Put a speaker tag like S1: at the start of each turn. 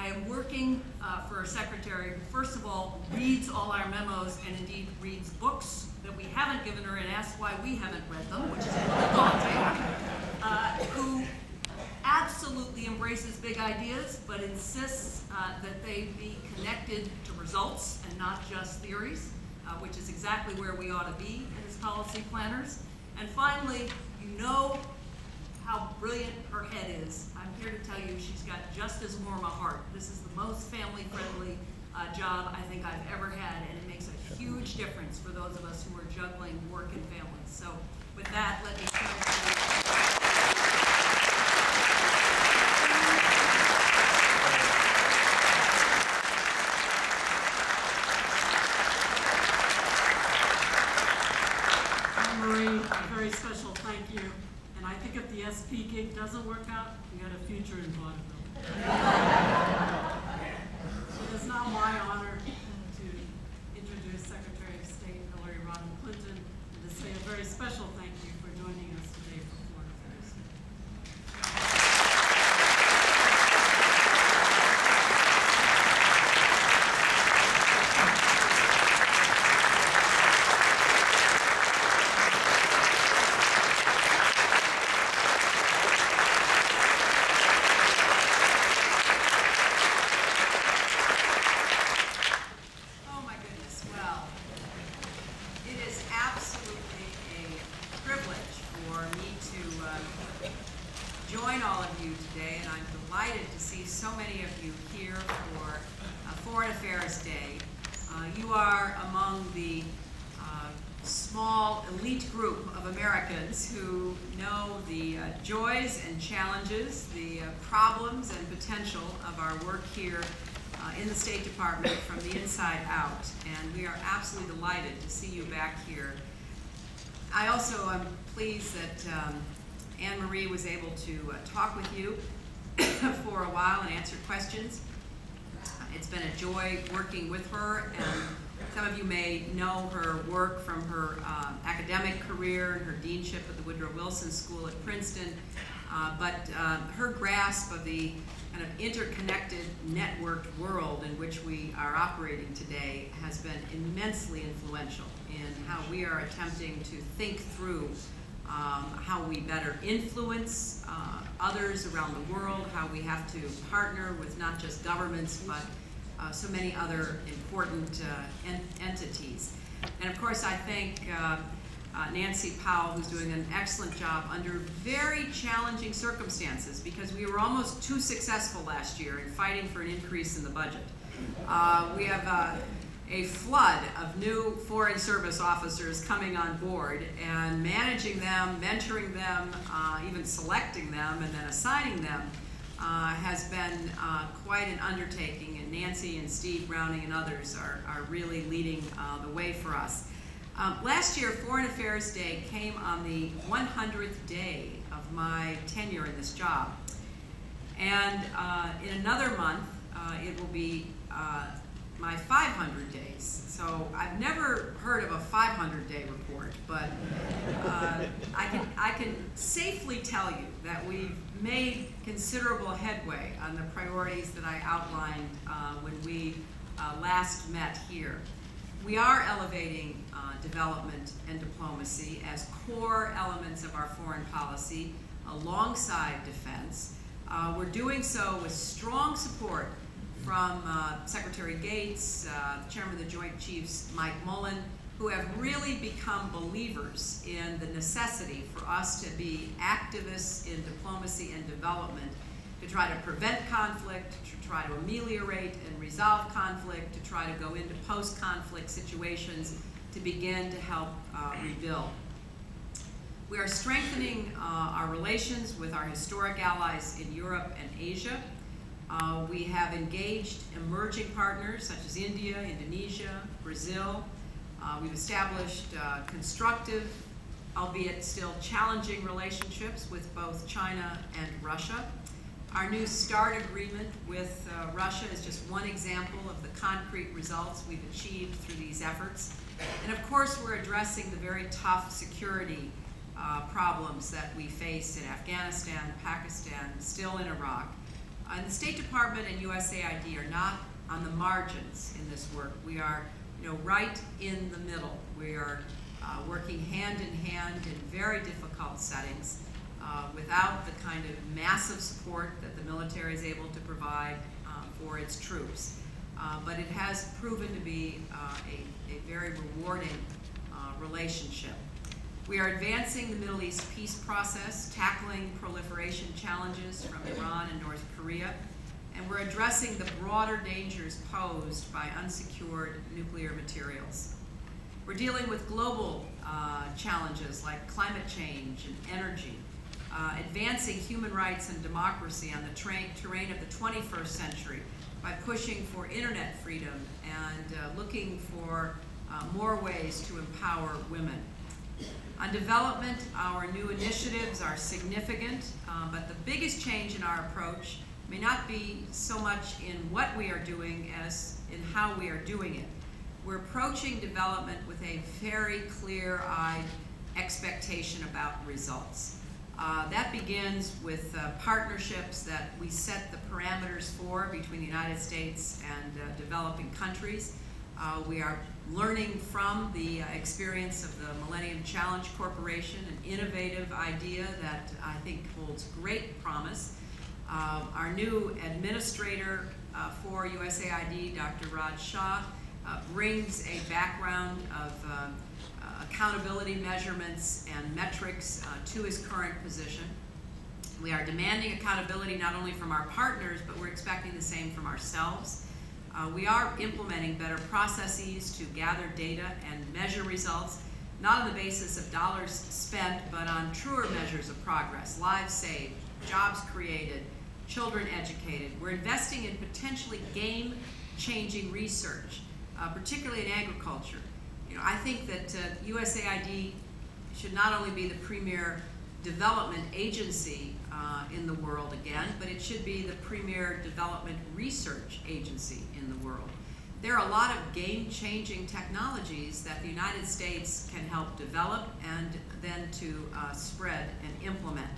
S1: am working for a secretary who, first of all, reads all our memos and indeed reads books that we haven't given her and asks why we haven't read them, which is a little daunting, who absolutely embraces big ideas but insists that they be connected to results and not just theories, which is exactly where we ought to be as policy planners. And finally, you know how brilliant her head is. I'm here to tell you she's got just as warm a heart. This is the most family-friendly job I think I've ever had, and it makes a huge difference for those of us who are juggling work and families. So with that, let me turn to
S2: Marie, a very special thank you. And I think if the SP gig doesn't work out, we got a future in vaudeville. It is now my honor to introduce Secretary of State Hillary Rodham Clinton and to say a very special thank you for joining us today for Foreign Affairs.
S1: Join all of you today, and I'm delighted to see so many of you here for Foreign Affairs Day. You are among the small elite group of Americans who know the joys and challenges, the problems and potential of our work here in the State Department from the inside out, and we are absolutely delighted to see you back here. I also am pleased that Anne-Marie was able to talk with you for a while and answer questions. It's been a joy working with her, and some of you may know her work from her academic career and her deanship at the Woodrow Wilson School at Princeton, but her grasp of the kind of interconnected, networked world in which we are operating today has been immensely influential in how we are attempting to think through how we better influence others around the world, how we have to partner with not just governments, but so many other important entities. And of course, I thank Nancy Powell, who's doing an excellent job under very challenging circumstances, because we were almost too successful last year in fighting for an increase in the budget. We have a flood of new Foreign Service officers coming on board, and managing them, mentoring them, even selecting them and then assigning them has been quite an undertaking, and Nancy and Steve Browning and others are really leading the way for us. Last year, Foreign Affairs Day came on the 100th day of my tenure in this job, and in another month it will be my 500 days. So I've never heard of a 500-day report, but I can safely tell you that we've made considerable headway on the priorities that I outlined when we last met here. We are elevating development and diplomacy as core elements of our foreign policy alongside defense. We're doing so with strong support from Secretary Gates, Chairman of the Joint Chiefs, Mike Mullen, who have really become believers in the necessity for us to be activists in diplomacy and development, to try to prevent conflict, to try to ameliorate and resolve conflict, to try to go into post-conflict situations, to begin to help rebuild. We are strengthening our relations with our historic allies in Europe and Asia. We have engaged emerging partners such as India, Indonesia, Brazil. We've established constructive, albeit still challenging, relationships with both China and Russia. Our new START agreement with Russia is just one example of the concrete results we've achieved through these efforts. And of course, we're addressing the very tough security problems that we face in Afghanistan, Pakistan, still in Iraq. And the State Department and USAID are not on the margins in this work. We are, right in the middle. We are working hand in hand in very difficult settings without the kind of massive support that the military is able to provide for its troops. But it has proven to be a very rewarding relationship. We are advancing the Middle East peace process, tackling proliferation challenges from Iran and North Korea, and we're addressing the broader dangers posed by unsecured nuclear materials. We're dealing with global challenges like climate change and energy, advancing human rights and democracy on the terrain of the 21st century by pushing for internet freedom and looking for more ways to empower women. On development, our new initiatives are significant, but the biggest change in our approach may not be so much in what we are doing as in how we are doing it. We're approaching development with a very clear-eyed expectation about results. That begins with partnerships that we set the parameters for between the United States and developing countries. We are learning from the experience of the Millennium Challenge Corporation, an innovative idea that I think holds great promise. Our new administrator for USAID, Dr. Raj Shah, brings a background of accountability measurements and metrics to his current position. We are demanding accountability not only from our partners, but we're expecting the same from ourselves. We are implementing better processes to gather data and measure results, not on the basis of dollars spent, but on truer measures of progress, lives saved, jobs created, children educated. We're investing in potentially game-changing research, particularly in agriculture. I think that USAID should not only be the premier development agency in the world again, but it should be the premier development research agency in the world. There are a lot of game-changing technologies that the United States can help develop and then to spread and implement.